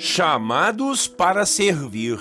Chamados para servir.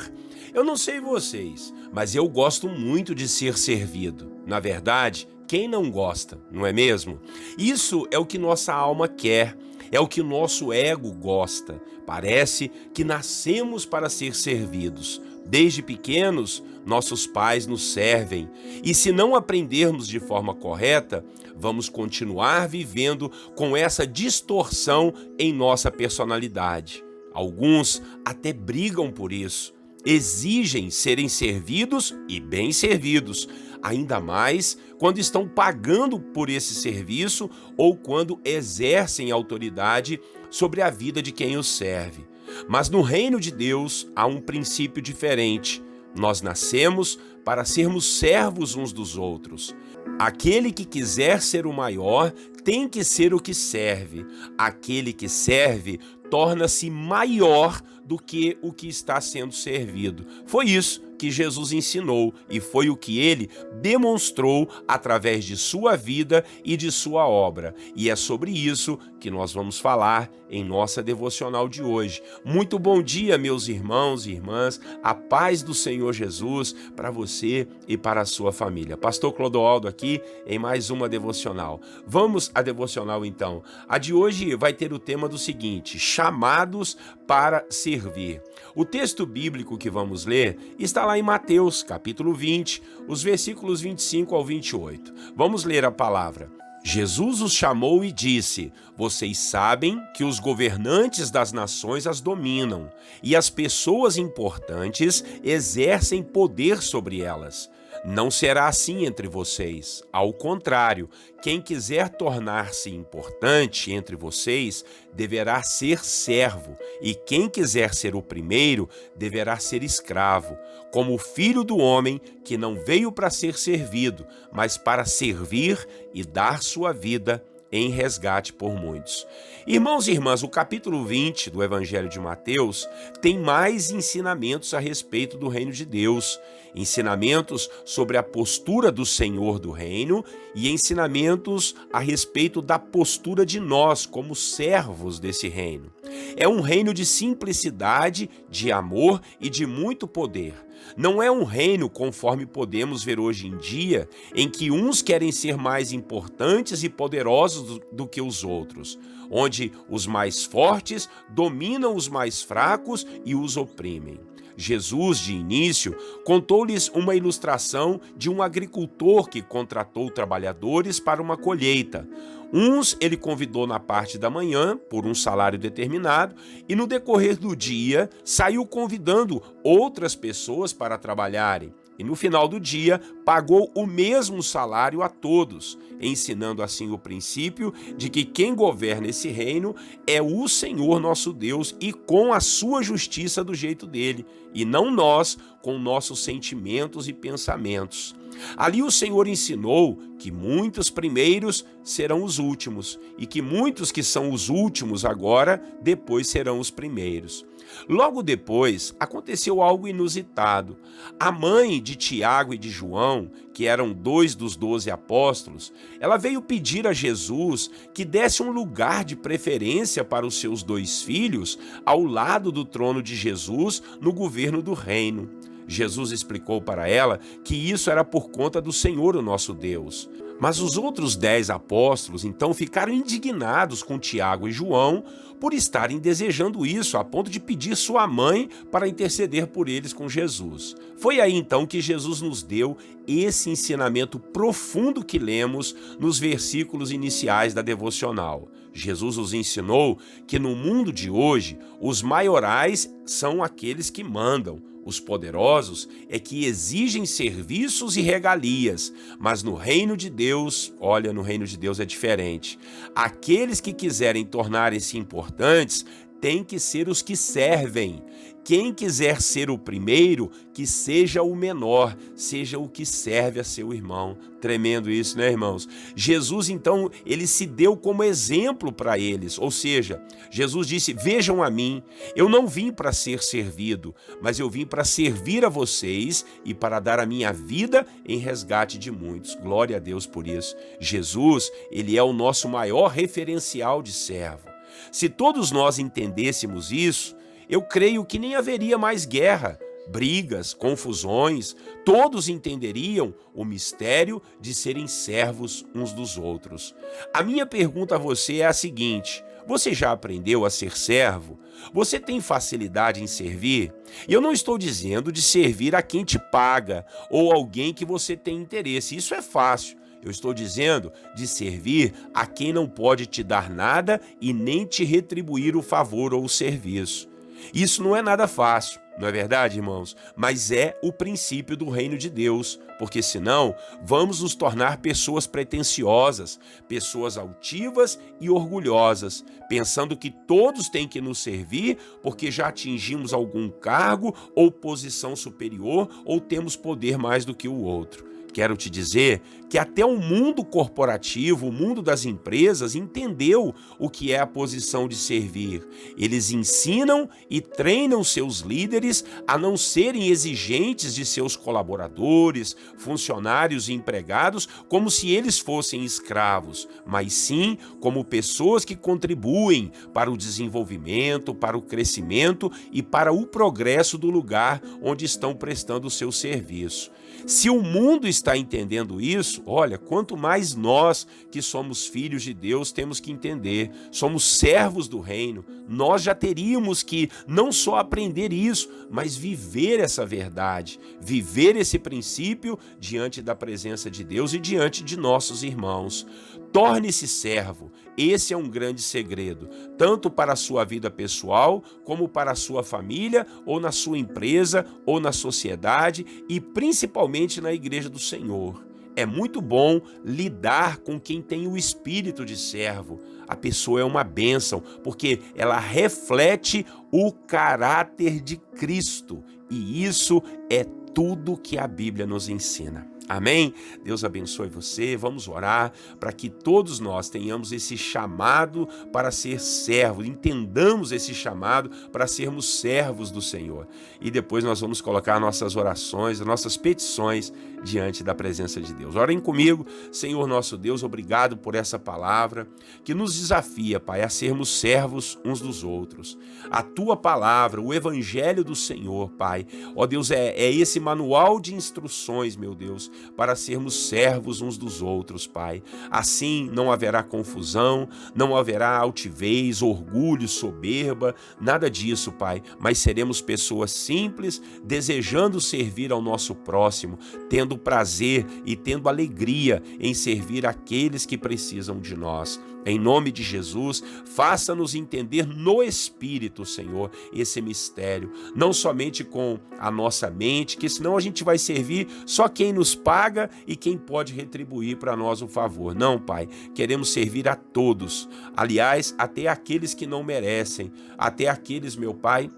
Eu não sei vocês, mas eu gosto muito de ser servido. Na verdade, quem não gosta, não é mesmo? Isso é o que nossa alma quer, é o que nosso ego gosta. Parece que nascemos para ser servidos. Desde pequenos, nossos pais nos servem, e se não aprendermos de forma correta, vamos continuar vivendo com essa distorção em nossa personalidade. Alguns até brigam por isso, exigem serem servidos e bem servidos, ainda mais quando estão pagando por esse serviço ou quando exercem autoridade sobre a vida de quem os serve. Mas no reino de Deus há um princípio diferente. Nós nascemos para sermos servos uns dos outros. Aquele que quiser ser o maior tem que ser o que serve. Aquele que serve torna-se maior do que o que está sendo servido. Foi isso que Jesus ensinou e foi o que ele demonstrou através de sua vida e de sua obra. E é sobre isso que nós vamos falar em nossa devocional de hoje. Muito bom dia, meus irmãos e irmãs. A paz do Senhor Jesus para você e para a sua família. Pastor Clodoaldo aqui em mais uma devocional. Vamos à devocional então. A de hoje vai ter o tema do seguinte: chamados para servir. O texto bíblico que vamos ler está lá em Mateus, capítulo 20, os versículos 25 ao 28. Vamos ler a palavra. Jesus os chamou e disse: vocês sabem que os governantes das nações as dominam, e as pessoas importantes exercem poder sobre elas. Não será assim entre vocês. Ao contrário, quem quiser tornar-se importante entre vocês deverá ser servo, e quem quiser ser o primeiro deverá ser escravo, como o Filho do Homem, que não veio para ser servido, mas para servir e dar sua vida em resgate por muitos. Irmãos e irmãs, o capítulo 20 do Evangelho de Mateus tem mais ensinamentos a respeito do reino de Deus, ensinamentos sobre a postura do Senhor do reino e ensinamentos a respeito da postura de nós como servos desse reino. É um reino de simplicidade, de amor e de muito poder. Não é um reino conforme podemos ver hoje em dia, em que uns querem ser mais importantes e poderosos do que os outros, onde os mais fortes dominam os mais fracos e os oprimem. Jesus, de início, contou-lhes uma ilustração de um agricultor que contratou trabalhadores para uma colheita. Uns ele convidou na parte da manhã, por um salário determinado, e no decorrer do dia saiu convidando outras pessoas para trabalharem. E no final do dia pagou o mesmo salário a todos, ensinando assim o princípio de que quem governa esse reino é o Senhor nosso Deus e com a sua justiça do jeito dele, e não nós com nossos sentimentos e pensamentos. Ali o Senhor ensinou que muitos primeiros serão os últimos e que muitos que são os últimos agora, depois serão os primeiros. Logo depois, aconteceu algo inusitado. A mãe de Tiago e de João, que eram dois dos 12 apóstolos, ela veio pedir a Jesus que desse um lugar de preferência para os seus 2 filhos ao lado do trono de Jesus no governo do reino. Jesus explicou para ela que isso era por conta do Senhor, o nosso Deus. Mas os outros 10 apóstolos então ficaram indignados com Tiago e João por estarem desejando isso, a ponto de pedir sua mãe para interceder por eles com Jesus. Foi aí então que Jesus nos deu esse ensinamento profundo que lemos nos versículos iniciais da devocional. Jesus nos ensinou que no mundo de hoje, os maiorais são aqueles que mandam. Os poderosos é que exigem serviços e regalias, mas no reino de Deus, olha, no reino de Deus é diferente. Aqueles que quiserem tornarem-se importantes têm que ser os que servem. Quem quiser ser o primeiro, que seja o menor, seja o que serve a seu irmão. Tremendo isso, né, irmãos? Jesus, então, ele se deu como exemplo para eles, ou seja, Jesus disse: vejam a mim, eu não vim para ser servido, mas eu vim para servir a vocês e para dar a minha vida em resgate de muitos. Glória a Deus por isso. Jesus, ele é o nosso maior referencial de servo. Se todos nós entendêssemos isso, eu creio que nem haveria mais guerra, brigas, confusões, todos entenderiam o mistério de serem servos uns dos outros. A minha pergunta a você é a seguinte: você já aprendeu a ser servo? Você tem facilidade em servir? E eu não estou dizendo de servir a quem te paga ou alguém que você tem interesse, isso é fácil. Eu estou dizendo de servir a quem não pode te dar nada e nem te retribuir o favor ou o serviço. Isso não é nada fácil, não é verdade, irmãos? Mas é o princípio do reino de Deus, porque senão vamos nos tornar pessoas pretensiosas, pessoas altivas e orgulhosas, pensando que todos têm que nos servir porque já atingimos algum cargo ou posição superior ou temos poder mais do que o outro. Quero te dizer que até o mundo corporativo, o mundo das empresas, entendeu o que é a posição de servir. Eles ensinam e treinam seus líderes a não serem exigentes de seus colaboradores, funcionários e empregados como se eles fossem escravos, mas sim como pessoas que contribuem para o desenvolvimento, para o crescimento e para o progresso do lugar onde estão prestando o seu serviço. Se o mundo está entendendo isso, olha, quanto mais nós que somos filhos de Deus temos que entender, somos servos do reino, nós já teríamos que não só aprender isso, mas viver essa verdade, viver esse princípio diante da presença de Deus e diante de nossos irmãos. Torne-se servo, esse é um grande segredo, tanto para a sua vida pessoal, como para a sua família, ou na sua empresa, ou na sociedade e principalmente na igreja do Senhor. É muito bom lidar com quem tem o espírito de servo. A pessoa é uma bênção, porque ela reflete o caráter de Cristo. E isso é tudo que a Bíblia nos ensina. Amém? Deus abençoe você. Vamos orar para que todos nós tenhamos esse chamado para ser servos, entendamos esse chamado para sermos servos do Senhor. E depois nós vamos colocar nossas orações, nossas petições diante da presença de Deus. Orem comigo. Senhor nosso Deus, obrigado por essa palavra que nos desafia, Pai, a sermos servos uns dos outros. A tua palavra, o evangelho do Senhor, Pai, ó Deus, é esse manual de instruções, meu Deus, para sermos servos uns dos outros, Pai. Assim não haverá confusão, não haverá altivez, orgulho, soberba, nada disso, Pai, mas seremos pessoas simples, desejando servir ao nosso próximo, tendo prazer e tendo alegria em servir aqueles que precisam de nós. Em nome de Jesus, faça-nos entender no Espírito, Senhor, esse mistério, não somente com a nossa mente, que senão a gente vai servir só quem nos paga e quem pode retribuir para nós o favor. Não, Pai, queremos servir a todos, aliás, até aqueles que não merecem, até aqueles, meu Pai,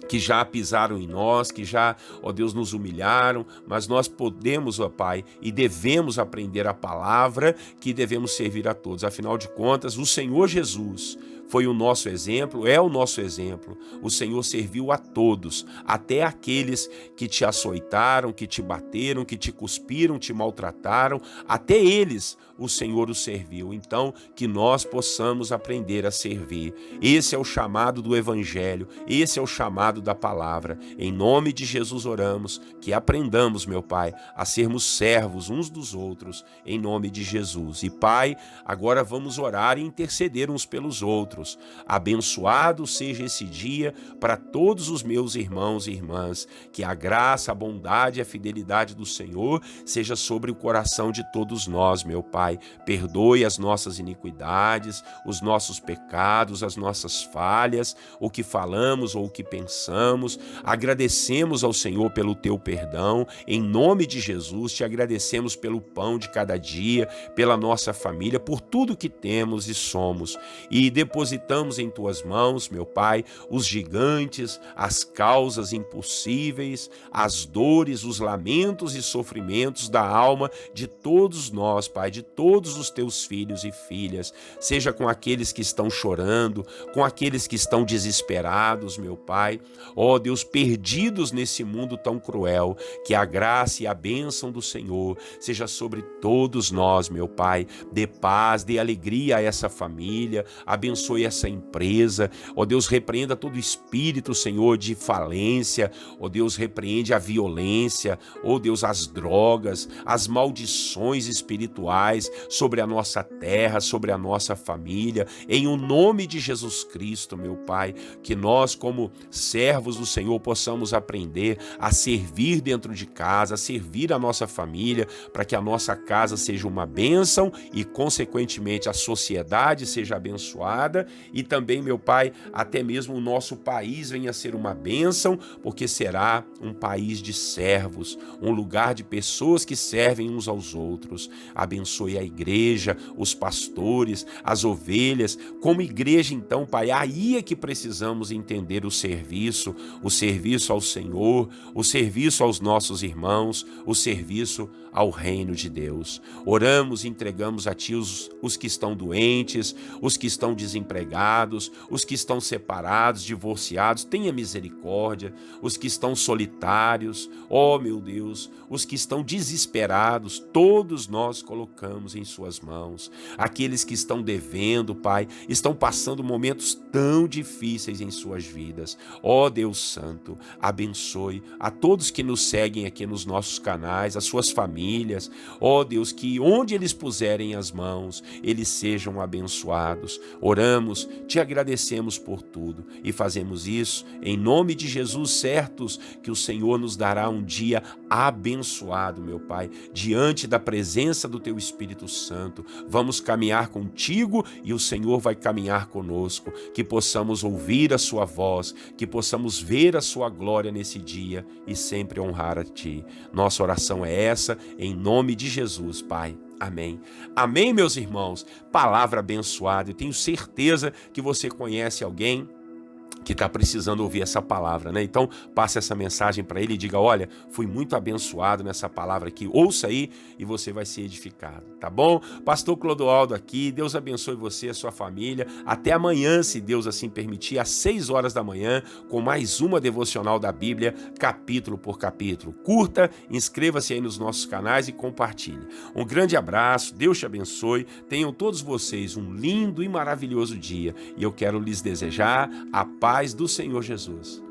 que já pisaram em nós, que já, ó Deus, nos humilharam, mas nós podemos, ó Pai, e devemos aprender a palavra que devemos servir a todos. Afinal de contas, o Senhor Jesus foi o nosso exemplo, é o nosso exemplo. O Senhor serviu a todos, até aqueles que te açoitaram, que te bateram, que te cuspiram, te maltrataram, até eles o Senhor os serviu. Então, que nós possamos aprender a servir. Esse é o chamado do Evangelho, esse é o chamado da palavra. Em nome de Jesus oramos, que aprendamos, meu Pai, a sermos servos uns dos outros, em nome de Jesus. E Pai, agora vamos orar e interceder uns pelos outros. Abençoado seja esse dia para todos os meus irmãos e irmãs, que a graça, a bondade e a fidelidade do Senhor seja sobre o coração de todos nós, meu Pai. Perdoe as nossas iniquidades, os nossos pecados, as nossas falhas, o que falamos ou o que pensamos. Agradecemos ao Senhor pelo teu perdão, em nome de Jesus, te agradecemos pelo pão de cada dia, pela nossa família, por tudo que temos e somos, e depositamos em tuas mãos, meu Pai, os gigantes, as causas impossíveis, as dores, os lamentos e sofrimentos da alma de todos nós, Pai, de todos os teus filhos e filhas, seja com aqueles que estão chorando, com aqueles que estão desesperados, meu Pai, ó Deus, perdidos nesse mundo tão cruel, que a graça e a bênção do Senhor seja sobre todos nós, meu Pai, dê paz, dê alegria a essa família, abençoe abençoe essa empresa. Ó Deus, repreenda todo espírito, Senhor, de falência. Ó Deus, repreende a violência. Ó Deus, as drogas, as maldições espirituais sobre a nossa terra, sobre a nossa família. Em o nome de Jesus Cristo, meu Pai, que nós, como servos do Senhor, possamos aprender a servir dentro de casa, a servir a nossa família, para que a nossa casa seja uma bênção e, consequentemente, a sociedade seja abençoada e também, meu Pai, até mesmo o nosso país venha a ser uma bênção, porque será um país de servos, um lugar de pessoas que servem uns aos outros. Abençoe a igreja, os pastores, as ovelhas. Como igreja, então, Pai, aí é que precisamos entender o serviço ao Senhor, o serviço aos nossos irmãos, o serviço ao reino de Deus. Oramos e entregamos a Ti os que estão doentes, os que estão desempregados, os que estão separados, divorciados, tenha misericórdia, os que estão solitários, ó meu Deus, os que estão desesperados, todos nós colocamos em Suas mãos. Aqueles que estão devendo, Pai, estão passando momentos tão difíceis em suas vidas. Ó Deus Santo, abençoe a todos que nos seguem aqui nos nossos canais, as suas famílias. Ó Deus, que onde eles puserem as mãos, eles sejam abençoados. Oramos, Te agradecemos por tudo e fazemos isso em nome de Jesus, certos que o Senhor nos dará um dia abençoado, meu Pai, diante da presença do Teu Espírito Santo. Vamos caminhar contigo e o Senhor vai caminhar conosco, que possamos ouvir a Sua voz, que possamos ver a Sua glória nesse dia e sempre honrar a Ti. Nossa oração é essa, em nome de Jesus, Pai. Amém. Amém, meus irmãos. Palavra abençoada. Eu tenho certeza que você conhece alguém que está precisando ouvir essa palavra, né? Então, passe essa mensagem para ele e diga: olha, fui muito abençoado nessa palavra aqui. Ouça aí e você vai ser edificado, tá bom? Pastor Clodoaldo aqui. Deus abençoe você e a sua família. Até amanhã, se Deus assim permitir, às 6 horas da manhã, com mais uma devocional da Bíblia, capítulo por capítulo. Curta, inscreva-se aí nos nossos canais e compartilhe. Um grande abraço, Deus te abençoe. Tenham todos vocês um lindo e maravilhoso dia. E eu quero lhes desejar a paz do Senhor Jesus.